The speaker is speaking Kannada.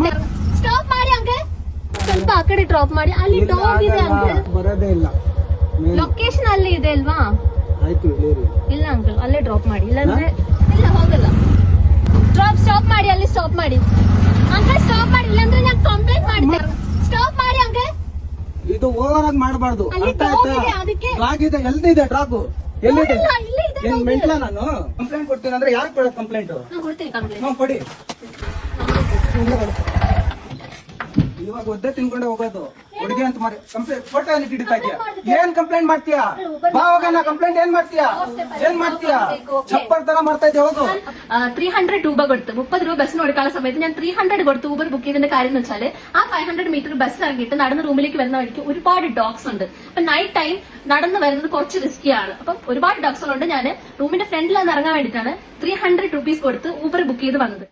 ಮಾಡಿ ಸ್ಟಾಪ್ ಮಾಡಿ ಅಂಕಲ್, ಸ್ವಲ್ಪ ಆ ಕಡೆ ಡ್ರಾಪ್ ಮಾಡಿ. ಅಲ್ಲಿ ಡಾಗ್ ಇದೆ ಅಂಕಲ್, ಬರೋದೇ ಇಲ್ಲ. ಲೊಕೇಶನ್ ಅಲ್ಲಿ ಇದೆ ಅಲ್ವಾ? ಆಯ್ತು ಇಳಿರಿ. ಇಲ್ಲ ಅಂಕಲ್, ಅಲ್ಲೇ ಡ್ರಾಪ್ ಮಾಡಿ, ಇಲ್ಲಾಂದ್ರೆ ಇಲ್ಲ ಹೋಗಲ್ಲ. ಸ್ಟಾಪ್ ಮಾಡಿ, ಅಲ್ಲಿ ಸ್ಟಾಪ್ ಮಾಡಿ ಅಂಕಲ್, ಸ್ಟಾಪ್ ಮಾಡಿ, ಇಲ್ಲಾಂದ್ರೆ ನಾನು ಕಂಪ್ಲೇಂಟ್ ಮಾಡ್ತೇನೆ. ಸ್ಟಾಪ್ ಮಾಡಿ ಅಂಕಲ್. ಇದು ಓವರ್ ಆಗಿ ಮಾಡಬಾರ್ದು, ಅಲ್ಲಿ ಅರ್ಥ dog ಆಯ್ತಾ? ಇದೆ, ಅದಕ್ಕೆ ಡ್ರಾಗ್ ಇದೆ, ಎಲ್ಲಿದೆ ಡ್ರಾಗ್? ಎಲ್ಲಿದೆ? ಇಲ್ಲ, ಇಲ್ಲೇ ಇದೆ ಏನ್ dog. ಮೆಂಟ್ಲ ನಾನು ಕಂಪ್ಲೇಂಟ್ ಕೊಡ್ತೀನಿ ಅಂದ್ರೆ ಯಾರು ಕೊಡೋದು ಕಂಪ್ಲೇಂಟ್? ನಾನು ಕೊಡ್ತೀನಿ ಕಂಪ್ಲೇಂಟ್. ನಾವು ಕೊಡಿ. ಇವಾಗ ಒದ್ದೆ ತಿನ್ಕೊಂಡೆ ಹೋಗೋದು ಹುಡುಗಿ ಅಂತ ಮಾಡಿ ಕಂಪ್ಲೇಂಟ್ ಫೋಟೋ ಏನ್ ಹಿಡಿತಾ ಇದೆಯಾ? ಏನ್ ಕಂಪ್ಲೇಂಟ್ ಮಾಡ್ತೀಯಾ? ಬಾವಾಗ ಕಂಪ್ಲೇಂಟ್ ಏನ್ ಮಾಡ್ತೀಯಾ? ಏನ್ ಮಾಡ್ತೀಯಾ? ಚಪ್ಪರ್ ತರ ಮಾಡ್ತಾ ಇದ್ದೆ. ಹೋಗು. 300 രൂപ കൊടുത്ത് 30 രൂപ ബസ്സിന് കൊടുക്കാനുള്ള സമയത്ത് ഞാൻ 300 കൊടുത്ത് ഊബർ ബുക്ക് ചെയ്തതിന്റെ കാര്യം എന്ന് വെച്ചാൽ ആ 500 മീറ്റർ ബസ് ഇറങ്ങിയിട്ട് നടന്ന് റൂമിലേക്ക് വരുന്ന വഴിക്ക് ഒരുപാട് ഡോഗ്സ് ഉണ്ട്. അപ്പൊ നൈറ്റ് ടൈം നടന്ന് വരുന്നത് കുറച്ച് റിസ്കിയാണ്. അപ്പം ഒരുപാട് ഡോഗ്സുകളുണ്ട്. ഞാൻ റൂമിന്റെ ഫ്രണ്ടിൽ നിന്ന് ഇറങ്ങാൻ വേണ്ടിയിട്ടാണ് 300 rupees കൊടുത്ത് ഊബർ ബുക്ക് ചെയ്ത് വന്നത്.